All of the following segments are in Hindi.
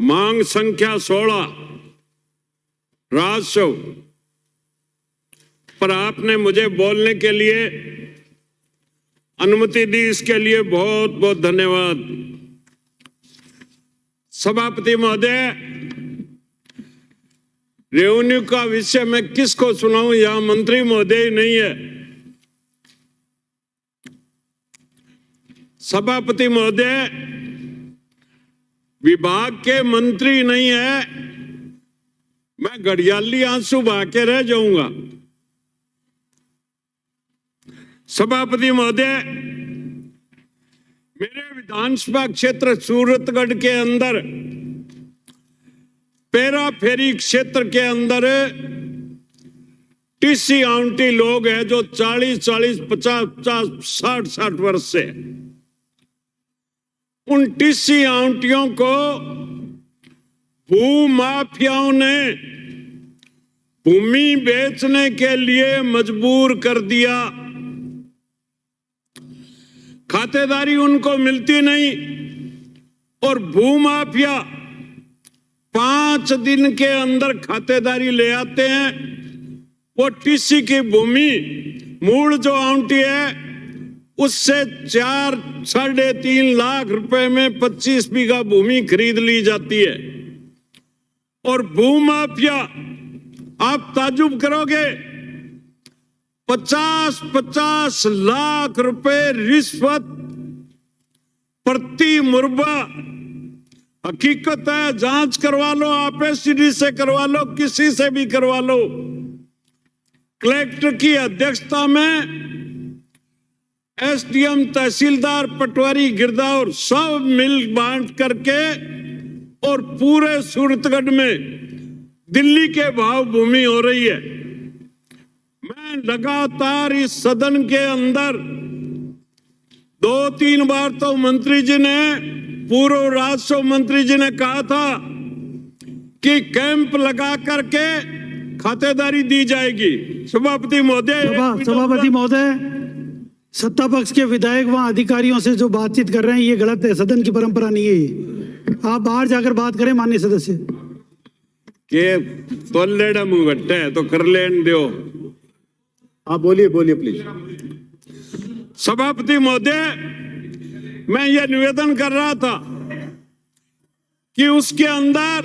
मांग संख्या 16 राजस्व पर आपने मुझे बोलने के लिए अनुमति दी, इसके लिए बहुत बहुत धन्यवाद। सभापति महोदय, रेवेन्यू का विषय मैं किसको सुनाऊं, यहां मंत्री महोदय नहीं है। सभापति महोदय, विभाग के मंत्री नहीं है, मैं घड़ियाली आंसू बहा के रह जाऊंगा। सभापति महोदय, मेरे विधानसभा क्षेत्र सूरतगढ़ के अंदर पेरा फेरी क्षेत्र के अंदर टीसी आउंटी लोग हैं जो 40-40, 50-50, 60-60 वर्ष से। उन टीसी आउंटियों को भू माफियाओं ने भूमि बेचने के लिए मजबूर कर दिया। खातेदारी उनको मिलती नहीं और भूमाफिया 5 दिन के अंदर खातेदारी ले आते हैं। वो टीसी की भूमि मूल जो आउंटी है उससे 4-3.5 लाख रुपए में 25 बीघा भूमि खरीद ली जाती है। और भूमाफिया, आप ताजुब करोगे, 50-50 लाख रुपए रिश्वत प्रति मुरबा। हकीकत है, जांच करवा लो, आप एससीडी से करवा लो, किसी से भी करवा लो। कलेक्टर की अध्यक्षता में एसडीएम, तहसीलदार, पटवारी, गिरदावर सब मिल बांट करके और पूरे सूरतगढ़ में दिल्ली के भाव भूमि हो रही है। मैं लगातार इस सदन के अंदर 2-3 बार तो मंत्री जी ने, पूर्व राजस्व मंत्री जी ने कहा था कि कैंप लगा करके खातेदारी दी जाएगी। सभापति महोदय, सत्ता पक्ष के विधायक वहां अधिकारियों से जो बातचीत कर रहे हैं ये गलत है, सदन की परंपरा नहीं है ये। आप बाहर जाकर बात करें माननीय सदस्य। के तोलेड़ा मुंह घट्टा है तो कर लेन दो। आप बोलिए प्लीज। सभापति महोदय, मैं ये निवेदन कर रहा था कि उसके अंदर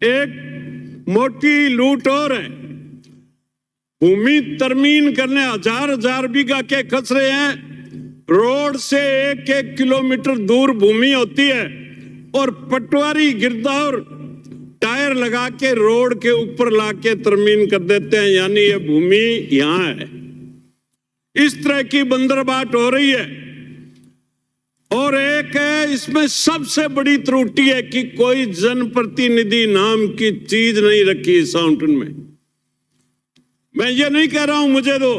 एक मोटी लूट और है। भूमि तरमीन करने 1000 बीघा के खसरे हैं। रोड से 1-1 किलोमीटर दूर भूमि होती है और पटवारी, गिरदावर टायर लगा के रोड के ऊपर लाके तरमीन कर देते हैं, यानी ये भूमि यहां है। इस तरह की बंदरबाट हो रही है। और एक है, इसमें सबसे बड़ी त्रुटि है कि कोई जनप्रतिनिधि नाम की चीज नहीं रखी इस आउंटन में। मैं ये नहीं कह रहा हूं मुझे दो,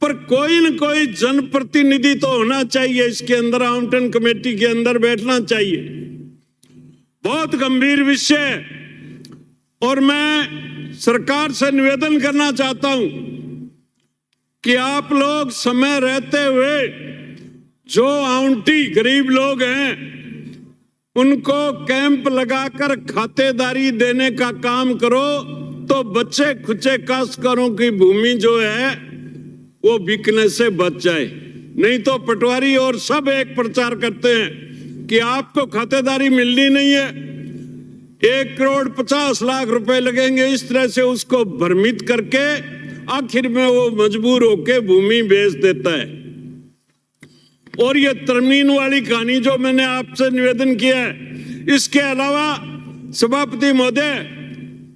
पर कोई न कोई जनप्रतिनिधि तो होना चाहिए इसके अंदर, आउंटन कमेटी के अंदर बैठना चाहिए। बहुत गंभीर विषय है और मैं सरकार से निवेदन करना चाहता हूं कि आप लोग समय रहते हुए जो आउंटी गरीब लोग हैं उनको कैंप लगाकर खातेदारी देने का काम करो, तो बच्चे खुचे काश्तकारों की भूमि जो है वो बिकने से बच जाए। नहीं तो पटवारी और सब एक प्रचार करते हैं कि आपको खातेदारी मिलनी नहीं है, 1,50 लाख रुपए लगेंगे। इस तरह से उसको भ्रमित करके आखिर में वो मजबूर होके भूमि बेच देता है। और ये तरमीन वाली कहानी जो मैंने आपसे निवेदन किया है, इसके अलावा सभापति महोदय,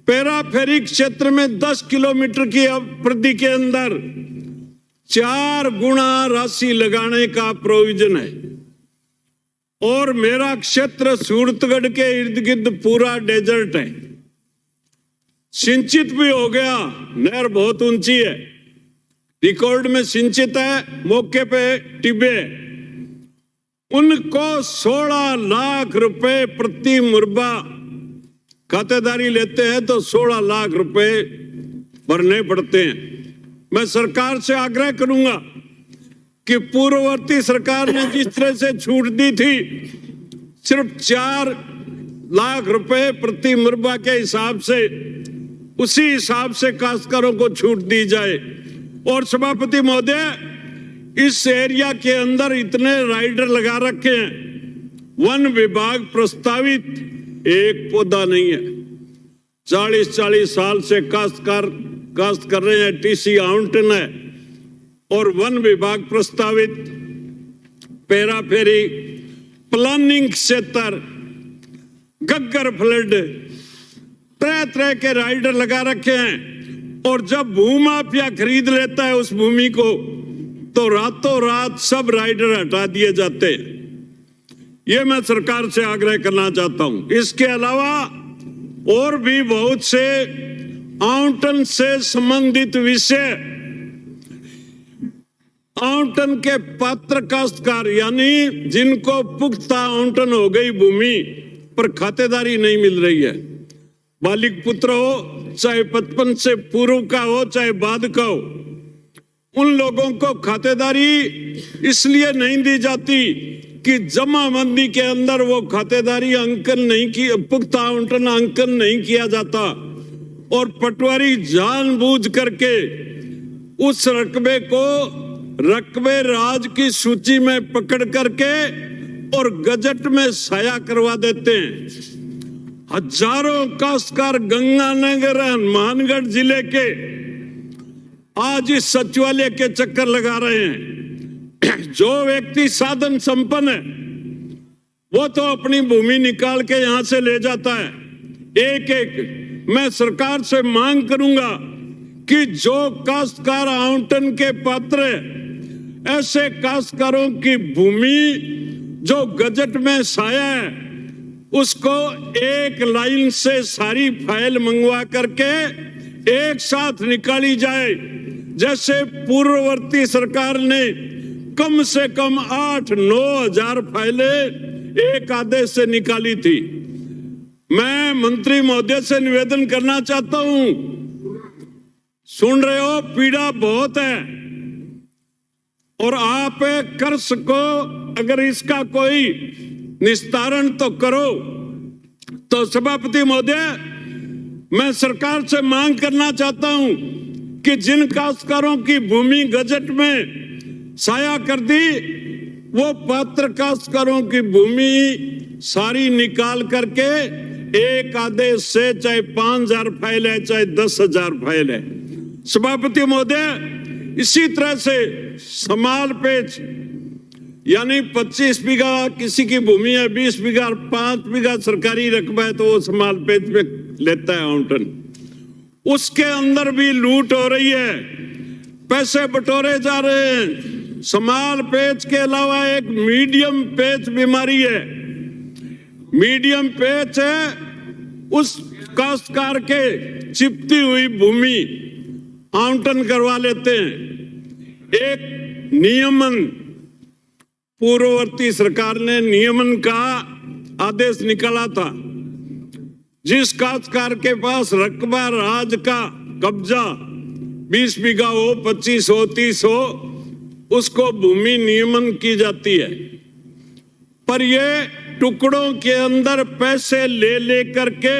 पेरा फेरी क्षेत्र में 10 किलोमीटर की परिधि के अंदर 4 गुना राशि लगाने का प्रोविजन है। और मेरा क्षेत्र सूरतगढ़ के इर्द गिर्द पूरा डेजर्ट है, सिंचित भी हो गया, नहर बहुत ऊंची है, रिकॉर्ड में सिंचित है, मौके पे टिब्बे। उनको 16 लाख रुपए प्रति मुरबा खातेदारी लेते हैं तो 16 लाख रुपए भरने पड़ते हैं। मैं सरकार से आग्रह करूंगा कि पूर्ववर्ती सरकार ने जिस तरह से छूट दी थी, सिर्फ 4 लाख रुपए प्रति मुरबा के हिसाब से, उसी हिसाब से काश्तकारों को छूट दी जाए। और सभापति महोदय, इस एरिया के अंदर इतने राइडर लगा रखे हैं, वन विभाग प्रस्तावित एक पौधा नहीं है। 40-40 साल से काश्त कर रहे हैं, टीसी आवंटन है, और वन विभाग प्रस्तावित पेरा फेरी, प्लानिंग क्षेत्र, गग्गर फ्लड, तरह तरह के राइडर लगा रखे हैं। और जब भूमाफिया खरीद लेता है उस भूमि को, तो रातों रात सब राइडर हटा दिए जाते हैं। ये मैं सरकार से आग्रह करना चाहता हूं। इसके अलावा और भी बहुत से आवंटन से संबंधित विषय, आवंटन के पात्र काश्तकार यानी जिनको पुख्ता आवंटन हो गई भूमि पर खातेदारी नहीं मिल रही है, बालिक पुत्र हो, चाहे 55 से पूर्व का हो, चाहे बाद का हो, उन लोगों को खातेदारी इसलिए नहीं दी जाती कि जमाबंदी के अंदर वो खातेदारी अंकन नहीं की, पुख्ता आवंटन अंकन नहीं किया जाता, और पटवारी जानबूझ करके उस रकबे को रकबे राज की सूची में पकड़ करके और गजट में साया करवा देते हैं। हजारों काश्तकार गंगानगर, हनुमानगढ़ जिले के आज इस सचिवालय के चक्कर लगा रहे हैं। जो व्यक्ति साधन संपन्न है वो तो अपनी भूमि निकाल के यहां से ले जाता है एक एक। मैं सरकार से मांग करूंगा कि जो काश्तकार आवंटन के पात्र है, ऐसे काश्तकारों की भूमि जो गजट में साया है, उसको एक लाइन से सारी फाइल मंगवा करके एक साथ निकाली जाए। जैसे पूर्ववर्ती सरकार ने कम से कम 8-9 हजार फाइलें एक आदेश से निकाली थी। मैं मंत्री महोदय से निवेदन करना चाहता हूं, सुन रहे हो, पीड़ा बहुत है, और आप कर्ज को अगर इसका कोई निस्तारण तो करो। तो सभापति महोदय, मैं सरकार से मांग करना चाहता हूं कि जिन काश्तकारों की भूमि गजट में साया कर दी, वो पात्र काश्तकारों की भूमि सारी निकाल करके एक आदेश से, चाहे 5000 फाइल है, चाहे 10,000 फाइल है। सभापति महोदय, इसी तरह से समाल पेच यानी 25 बीघा किसी की भूमि है, 20 बीघा, 5 बीघा सरकारी रकबा है, तो वो समाल पेच में लेता है आवंटन। उसके अंदर भी लूट हो रही है, पैसे बटोरे जा रहे हैं। समाल पेच के अलावा एक मीडियम पेच बीमारी है। मीडियम पेच है उस काश्तकार के चिपटी हुई भूमि आवंटन करवा लेते हैं। एक नियमन, पूर्ववर्ती सरकार ने नियमन का आदेश निकाला था। जिस काश्तकार के पास रकबा राज का कब्जा 20 बीघा हो, 25 हो, 30 हो, उसको भूमि नियमन की जाती है। पर ये टुकड़ों के अंदर पैसे ले ले करके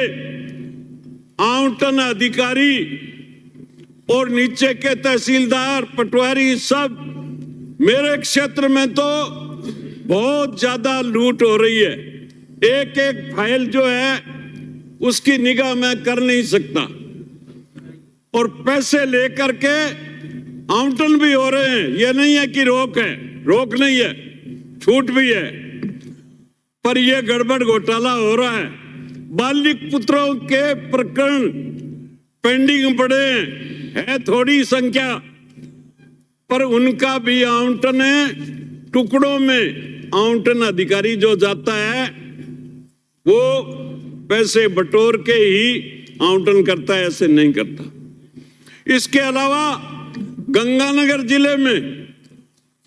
आवंटन अधिकारी और नीचे के तहसीलदार, पटवारी, सब, मेरे क्षेत्र में तो बहुत ज्यादा लूट हो रही है। एक एक फाइल जो है उसकी निगाह मैं कर नहीं सकता, और पैसे लेकर के आवंटन भी हो रहे हैं। ये नहीं है कि रोक है, रोक नहीं है, छूट भी है, पर यह गड़बड़ घोटाला हो रहा है। बालिक पुत्रों के प्रकरण पेंडिंग पड़े है थोड़ी संख्या, पर उनका भी आवंटन है। टुकड़ों में आवंटन अधिकारी जो जाता है वो पैसे बटोर के ही आवंटन करता है, ऐसे नहीं करता। इसके अलावा गंगानगर जिले में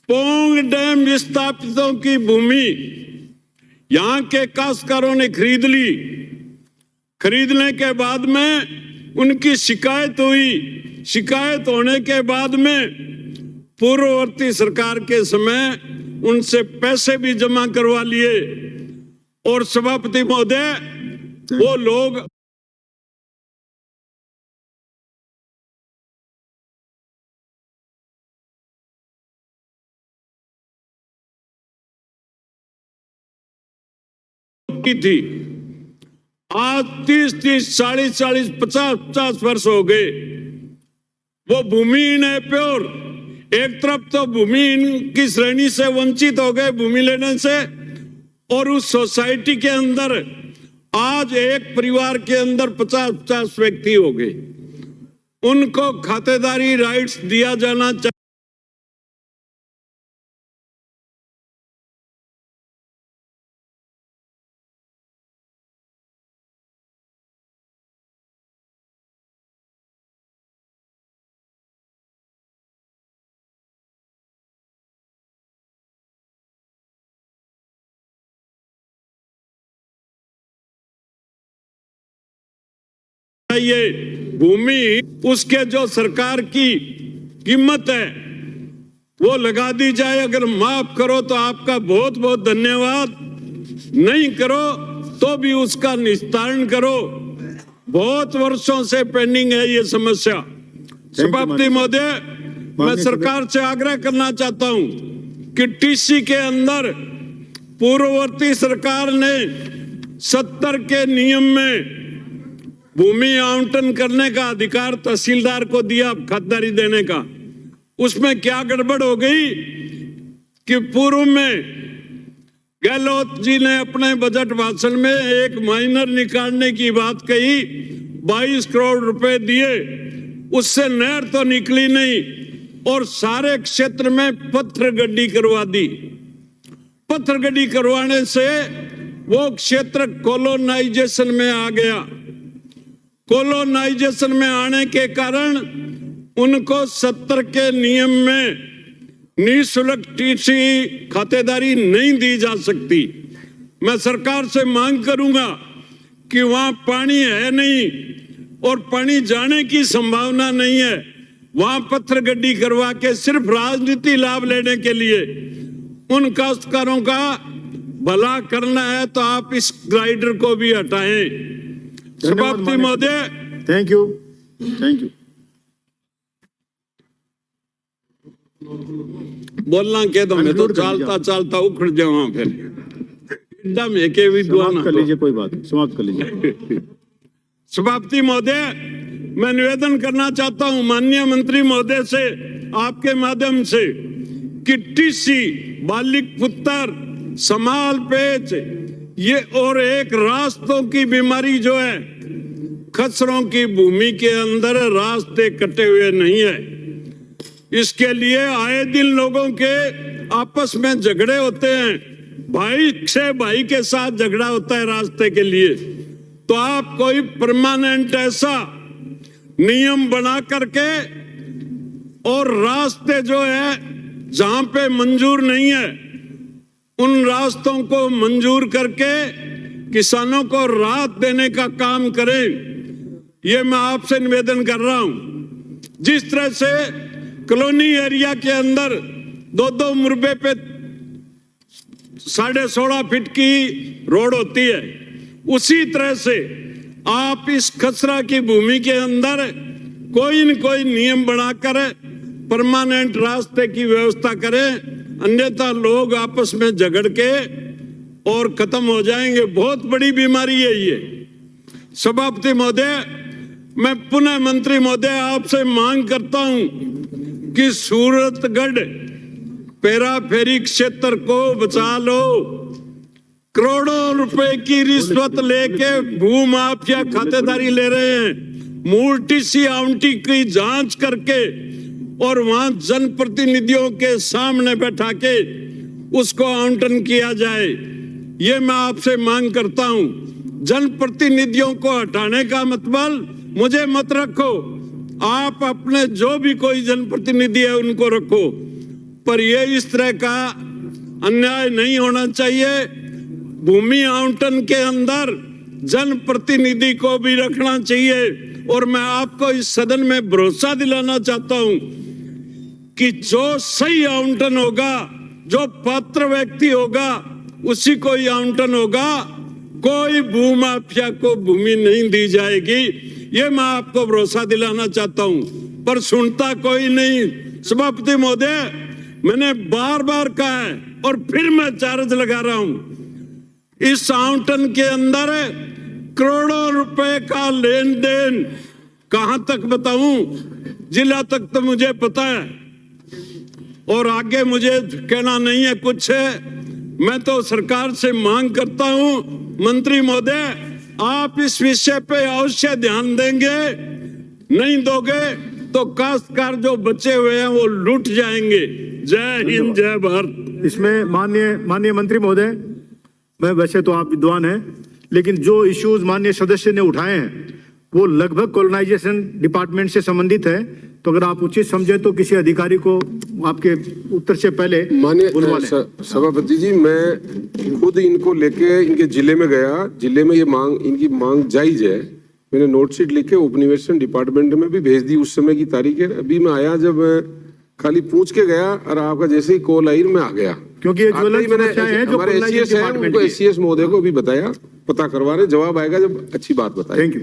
पोंग डैम विस्थापितों की भूमि यहां के काश्तकारों ने खरीद ली। खरीदने के बाद में उनकी शिकायत हुई। शिकायत होने के बाद में पूर्ववर्ती सरकार के समय उनसे पैसे भी जमा करवा लिए। और सभापति महोदय, वो लोग की थी। आज 30-30, 40-40, 50-50 वर्ष हो गए। वो भूमिहीन है प्योर। एक तरफ तो भूमिहीन की श्रेणी से वंचित हो गए भूमि लेने से, और उस सोसाइटी के अंदर आज एक परिवार के अंदर 50-50 व्यक्ति हो गए। उनको खातेदारी राइट्स दिया जाना चाहिए। ये भूमि उसके जो सरकार की कीमत है वो लगा दी जाए। अगर माफ करो तो आपका बहुत बहुत धन्यवाद, नहीं करो तो भी उसका निस्तारण करो। बहुत वर्षों से पेंडिंग है ये समस्या। सभापति महोदय, मैं सरकार से आग्रह करना चाहता हूं कि टीसी के अंदर पूर्ववर्ती सरकार ने 70 के नियम में भूमि आवंटन करने का अधिकार तहसीलदार को दिया, खातिरदारी देने का। उसमें क्या गड़बड़ हो गई कि पूर्व में गहलोत जी ने अपने बजट भाषण में एक माइनर निकालने की बात कही, 22 करोड़ रुपए दिए, उससे नहर तो निकली नहीं और सारे क्षेत्र में पत्थर गड्डी करवा दी। पत्थर गड्डी करवाने से वो क्षेत्र कॉलोनाइजेशन में आ गया। कॉलोनाइजेशन में आने के कारण उनको 70 के नियम में निःशुल्क टीसी खातेदारी नहीं दी जा सकती। मैं सरकार से मांग करूंगा कि वहां पानी है नहीं और पानी जाने की संभावना नहीं है, वहां पत्थर गड्डी करवा के सिर्फ राजनीति लाभ लेने के लिए उन काश्तकारों का भला करना है तो आप इस ग्राइडर को भी हटाएं। सभापति महोदय, थैंक यू, थैंक यू। बोलना कह दो, मैं तो चालता चालता उखड़ जाऊंगा फिर एकदम एक समाप्त कर लीजिए, कोई बात नहीं, समाप्त कर लीजिए। सभापति महोदय, मैं निवेदन करना चाहता हूं माननीय मंत्री महोदय से आपके माध्यम से कि टीसी, बालिक पुत्र, समाल पेच ये और एक रास्तों की बीमारी जो है, खसरों की भूमि के अंदर रास्ते कटे हुए नहीं है। इसके लिए आए दिन लोगों के आपस में झगड़े होते हैं, भाई से भाई के साथ झगड़ा होता है रास्ते के लिए। तो आप कोई परमानेंट ऐसा नियम बना करके और रास्ते जो है जहां पे मंजूर नहीं है उन रास्तों को मंजूर करके किसानों को राहत देने का काम करें। ये मैं आपसे निवेदन कर रहा हूं। जिस तरह से कॉलोनी एरिया के अंदर 2-2 मुरबे पे 16.5 फीट की रोड होती है, उसी तरह से आप इस खसरा की भूमि के अंदर कोई न कोई नियम बनाकर परमानेंट रास्ते की व्यवस्था करें, अन्यथा लोग आपस में झगड़ के और खत्म हो जाएंगे। बहुत बड़ी बीमारी है ये। सभापति महोदय, मैं पुनः मंत्री महोदय आपसे मांग करता हूं कि सूरतगढ़ पेराफेरी क्षेत्र को बचा लो। करोड़ों रुपए की रिश्वत लेके भू माफिया खातेदारी ले रहे हैं। मूल टीसी आवंटी की जांच करके और वहां जनप्रतिनिधियों के सामने बैठा के उसको आवंटन किया जाए। ये मैं आपसे मांग करता हूं। जनप्रतिनिधियों को हटाने का मतलब मुझे मत रखो, आप अपने जो भी कोई जनप्रतिनिधि है उनको रखो, पर ये इस तरह का अन्याय नहीं होना चाहिए। भूमि आवंटन के अंदर जनप्रतिनिधि को भी रखना चाहिए। और मैं आपको इस सदन में भरोसा दिलाना चाहता हूं कि जो सही आवंटन होगा, जो पात्र व्यक्ति होगा, उसी को ही आवंटन होगा। कोई भूमाफिया को भूमि नहीं दी जाएगी, ये मैं आपको भरोसा दिलाना चाहता हूं। पर सुनता कोई नहीं। सभापति महोदय, मैंने बार बार कहा है और फिर मैं चार्ज लगा रहा हूं, इस आवंटन के अंदर करोड़ों रुपए का लेन देन कहां तक बताऊं, जिला तक तो मुझे पता है और आगे मुझे कहना नहीं है कुछ है। मैं तो सरकार से मांग करता हूं, मंत्री महोदय आप इस विषय पे अवश्य ध्यान देंगे, नहीं दोगे तो काश्तकार जो बचे हुए हैं वो लूट जाएंगे। जय हिंद, जय भारत। इसमें माननीय मंत्री महोदय, मैं वैसे तो आप विद्वान हैं, लेकिन जो इश्यूज माननीय सदस्य ने उठाए हैं वो लगभग कॉलोनाइजेशन डिपार्टमेंट से संबंधित है। तो अगर आप उचित समझे तो किसी अधिकारी को आपके उत्तर से पहले माननीय बुलवा लें। सभापति जी, मैं खुद इनको लेके इनके जिले में गया, जिले में ये इनकी मांग जायज है। मैंने नोटशीट लिख के उपनिवेशन डिपार्टमेंट में भी भेज दी, उस समय की तारीख है। अभी मैं आया, जब खाली पूछ के गया और आपका जैसे ही कॉल आई मैं आ गया, क्योंकि ये ज्वलंत मैंने समस्याएं हैं जो हमारे कॉलोनाइजेशन SCS हैं, डिपार्टमेंट उनको की। SCS महोदय को भी बताया, पता करवा रहे, जवाब आएगा जब अच्छी बात बताएं। Thank you.